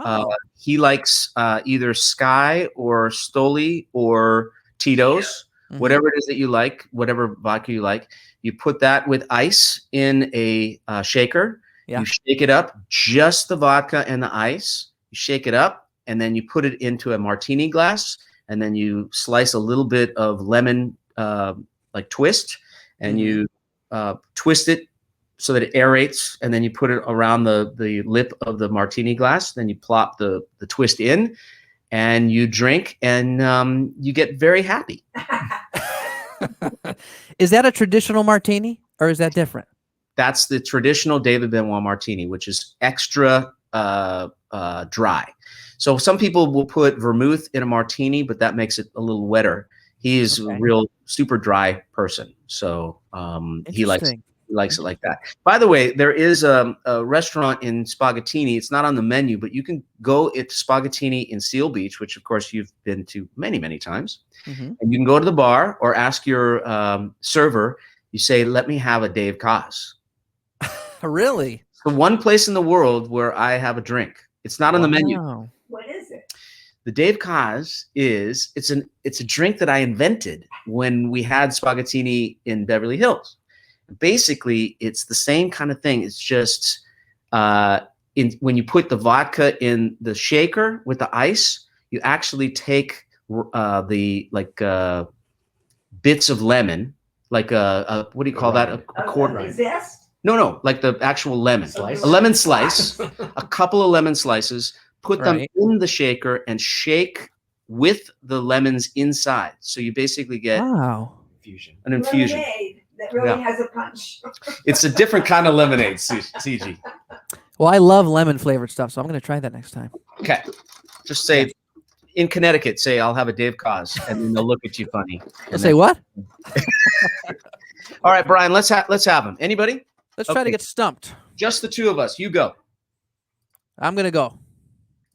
he likes either Sky or Stoli or Tito's, whatever it is that you like, whatever vodka you like. You put that with ice in a shaker. Yeah. You shake it up, just the vodka and the ice. You shake it up, and then you put it into a martini glass, and then you slice a little bit of lemon, like twist, and you twist it so that it aerates, and then you put it around the lip of the martini glass. Then you plop the twist in, and you drink, and you get very happy. Is that a traditional martini, or is that different? That's the traditional David Benoit martini, which is extra dry. So some people will put vermouth in a martini, but that makes it a little wetter. He is a real super dry person, so he likes it like that. By the way, there is a restaurant in Spaghettini. It's not on the menu, but you can go at Spaghettini in Seal Beach, which of course you've been to many, many times. And you can go to the bar or ask your server. You say, "Let me have a Dave Koz." Really? It's the one place in the world where I have a drink. It's not on the menu. Wow. What is it? The Dave Koz it's a drink that I invented when we had Spaghettini in Beverly Hills. Basically, it's the same kind of thing. It's just when you put the vodka in the shaker with the ice, you actually take the bits of lemon, like what do you call that? A quarter. Zest? No, like the actual lemon. Slice? A lemon slice. a couple of lemon slices, put them Right. in the shaker, and shake with the lemons inside. So you basically get Wow. Fusion. an infusion. Lemonade that really Yeah. has a punch. It's a different kind of lemonade, CG. Well, I love lemon flavored stuff, so I'm going to try that next time. Okay. Just say, in Connecticut, say, I'll have a Dave Koz, and then they'll look at you funny. I'll say what? All right, Brian, let's have him. Anybody? Let's try to Okay. get stumped. Just the two of us. You go. I'm going to go.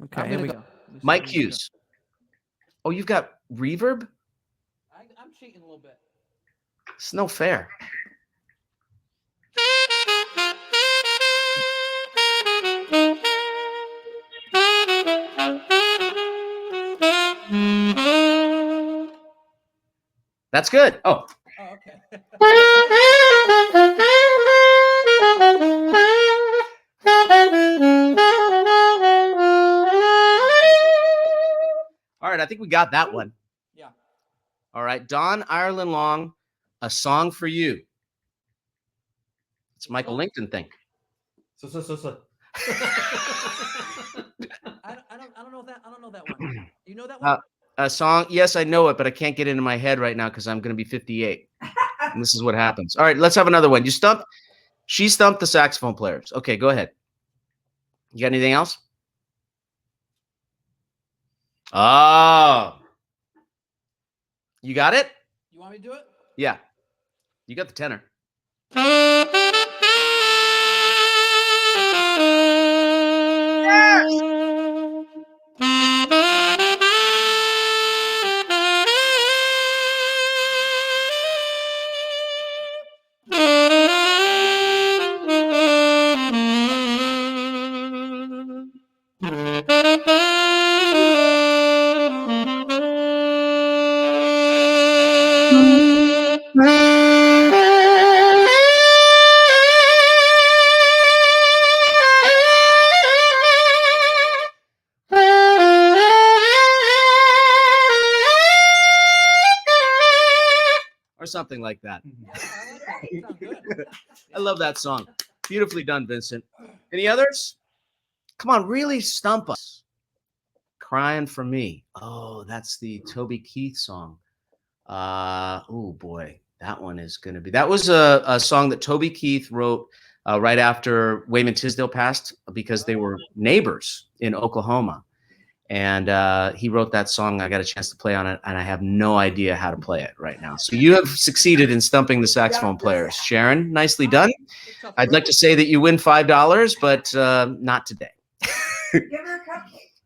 Okay, here we go. Mike Hughes. Oh, you've got reverb? I'm cheating a little bit. It's no fair. That's good. Oh. Oh, okay. All right, I think we got that one. Yeah. All right, Don Ireland Long, A Song for You. It's a Michael Lincoln thing. So. I don't know that. I don't know that one. You know that one? A song, yes, I know it, but I can't get it in my head right now because I'm going to be 58. And this is what happens. All right, let's have another one. She stumped the saxophone players. Okay, go ahead. You got anything else? Oh. You got it? You want me to do it? Yeah. You got the tenor. Or something like that. I love that song. Beautifully done, Vincent. Any others? Come on, really stump us. Crying for Me. Oh, that's the Toby Keith song. Oh boy, that one is going to be. That was a song that Toby Keith wrote right after Wayman Tisdale passed because they were neighbors in Oklahoma. And he wrote that song. I got a chance to play on it, and I have no idea how to play it right now. So you have succeeded in stumping the saxophone players. Sharon, nicely done. I'd like to say that you win $5, but not today. Give her a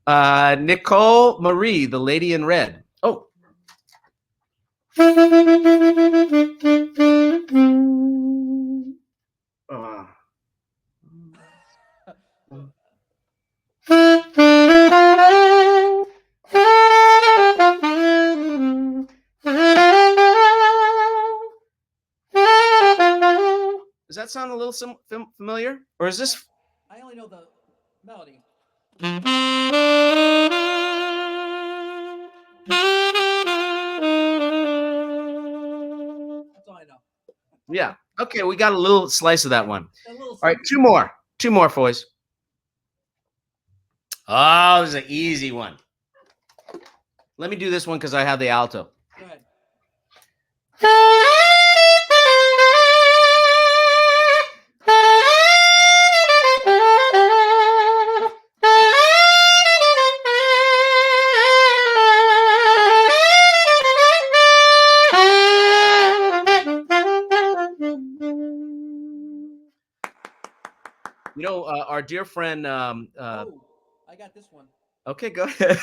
cupcake. Nicole Marie, the lady in red. Oh. Does that sound a little familiar? Or is this? I only know the melody. That's all I know. Yeah. Okay, we got a little slice of that one. All right, two more. Two more, boys. Oh, this is an easy one. Let me do this one because I have the alto. Go ahead. You know, our dear friend. Oh, I got this one. Okay, go ahead.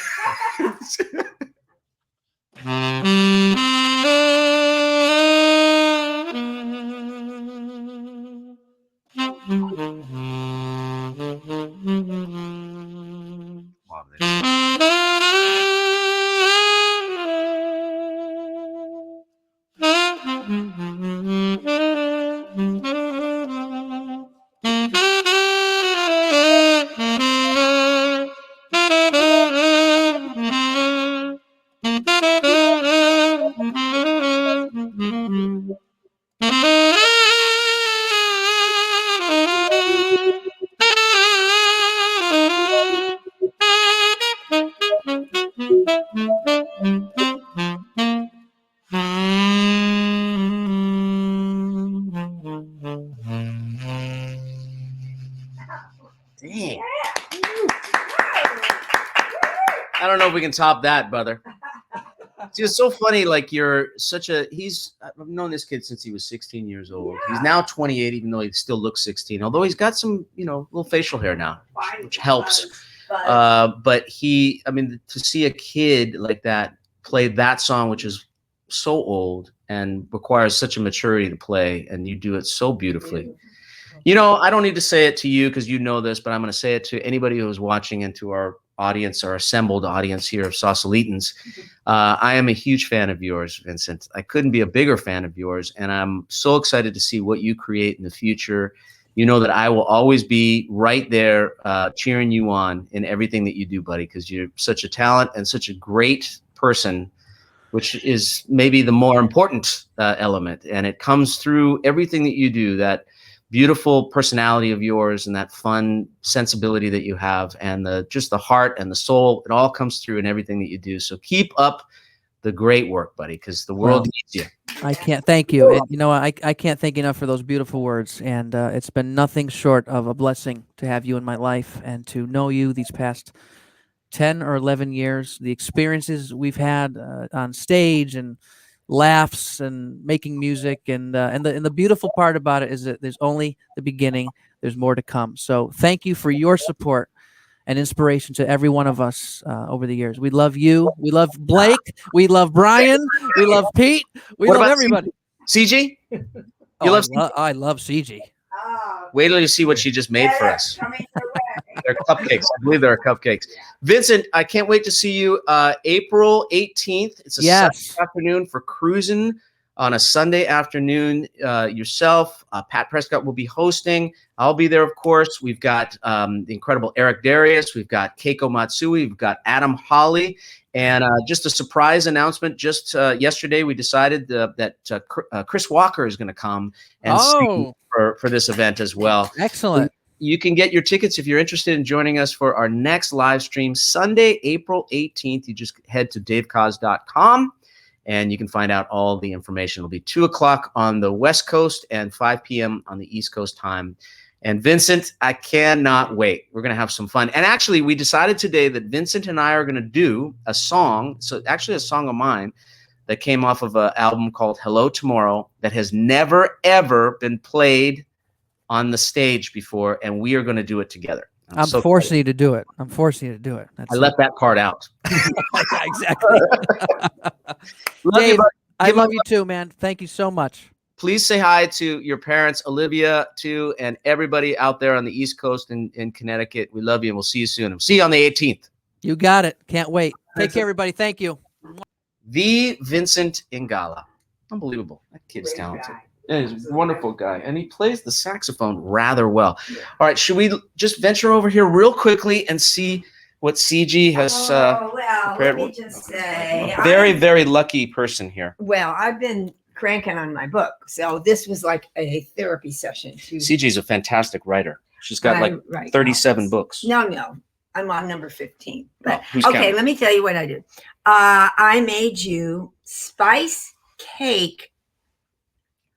I don't know if we can top that, brother. It's so funny. Like I've known this kid since he was 16 years old. Yeah. He's now 28, even though he still looks 16. Although he's got some, little facial hair now, which helps. But to see a kid like that play that song, which is so old and requires such a maturity to play, and you do it so beautifully. I don't need to say it to you because you know this, but I'm going to say it to anybody who's watching and to our audience, our assembled audience here of Sausalitans. I am a huge fan of yours, Vincent. I couldn't be a bigger fan of yours, and I'm so excited to see what you create in the future. You know that I will always be right there cheering you on in everything that you do, buddy, because you're such a talent and such a great person, which is maybe the more important element. And it comes through everything that you do, that beautiful personality of yours and that fun sensibility that you have, and just the heart and the soul. It all comes through in everything that you do. So keep up the great work, buddy, because the world needs you. I can't thank you. And, I can't thank you enough for those beautiful words. And it's been nothing short of a blessing to have you in my life and to know you these past 10 or 11 years. The experiences we've had on stage and laughs and making music, and the beautiful part about it is that there's only the beginning. There's more to come. So thank you for your support and inspiration to every one of us over the years. We love you. We love Blake. We love Brian. We love Pete. We What love about everybody. CG? I love CG. Wait till you see what she just made for us. They're cupcakes. I believe they're cupcakes. Vincent, I can't wait to see you April 18th. It's a Sunday afternoon for Cruisin on a Sunday afternoon. Yourself, Pat Prescott will be hosting. I'll be there, of course. We've got the incredible Eric Darius. We've got Keiko Matsui. We've got Adam Hawley. And just a surprise announcement. Just yesterday, we decided that Chris Walker is going to come and sing for this event as well. Excellent. You can get your tickets if you're interested in joining us for our next live stream, Sunday, April 18th. You just head to davekoz.com and you can find out all the information. It'll be 2 o'clock on the West Coast and 5 p.m. on the East Coast time. And Vincent, I cannot wait. We're going to have some fun. And actually, we decided today that Vincent and I are going to do a song. So actually a song of mine that came off of an album called Hello Tomorrow that has never, ever been played on the stage before, and we are going to do it together. I'm forcing you to do it. I'm forcing you to do it. I left that part out. Yeah, exactly. Dave, I love you too, man. Thank you so much. Please say hi to your parents, Olivia, too, and everybody out there on the East Coast in Connecticut. We love you, and we'll see you soon. We'll see you on the 18th. You got it. Can't wait. Take care, everybody. Thank you. The Vincent Ingala. Unbelievable. That kid's talented. Yeah, he's a wonderful guy, and he plays the saxophone rather well. All right, should we just venture over here real quickly and see what CG has prepared? Let me just say, Very, very lucky person here. Well, I've been cranking on my book, so this was like a therapy session. CG is a fantastic writer. She's got like 37 books. No, I'm on number 15. But who's okay, counting? let me tell you what I did. I made you spice cake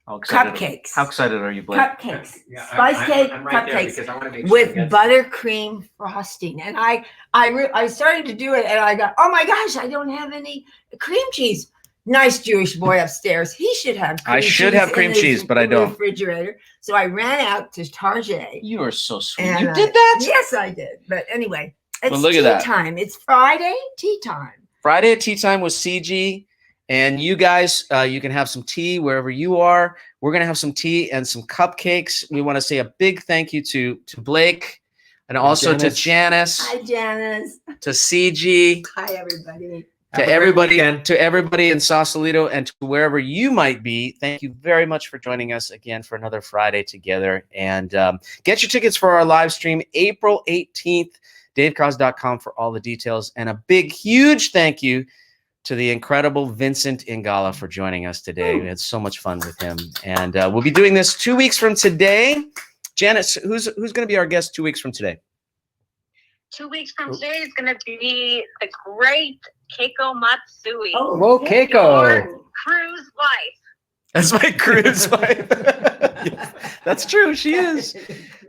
cupcakes. How excited are you, Blake? Cupcakes, spice cake cupcakes with buttercream frosting. And I started to do it, and I got, oh my gosh, I don't have any cream cheese. Nice Jewish boy upstairs. He should have cream cheese. I should have cream cheese, but I don't. Refrigerator. So I ran out to Target. You are so sweet. And, you did that? Yes, I did. But anyway, it's look at that. tea time. It's Friday tea time. Friday at tea time with CG. And you guys, you can have some tea wherever you are. We're going to have some tea and some cupcakes. We want to say a big thank you to Blake and also to Janice. Hi, Janice. To CG. Hi, everybody. To everybody in Sausalito and to wherever you might be. Thank you very much for joining us again for another Friday together. And get your tickets for our live stream April 18th. DaveKoz.com for all the details. And a big, huge thank you to the incredible Vincent Ingala for joining us today. We had so much fun with him. And we'll be doing this 2 weeks from today. Janice, who's going to be our guest 2 weeks from today? 2 weeks from today is going to be the great Keiko Matsui. Oh, whoa, Keiko. Cruise Life. That's my cruise wife. That's true. She is.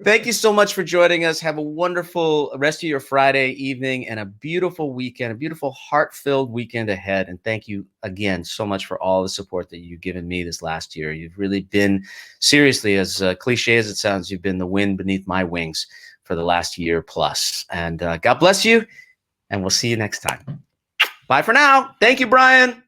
Thank you so much for joining us. Have a wonderful rest of your Friday evening and a beautiful weekend, a beautiful heart-filled weekend ahead. And thank you again so much for all the support that you've given me this last year. You've really been, seriously, as cliche as it sounds, you've been the wind beneath my wings for the last year plus. And God bless you. And we'll see you next time. Bye for now. Thank you, Brian.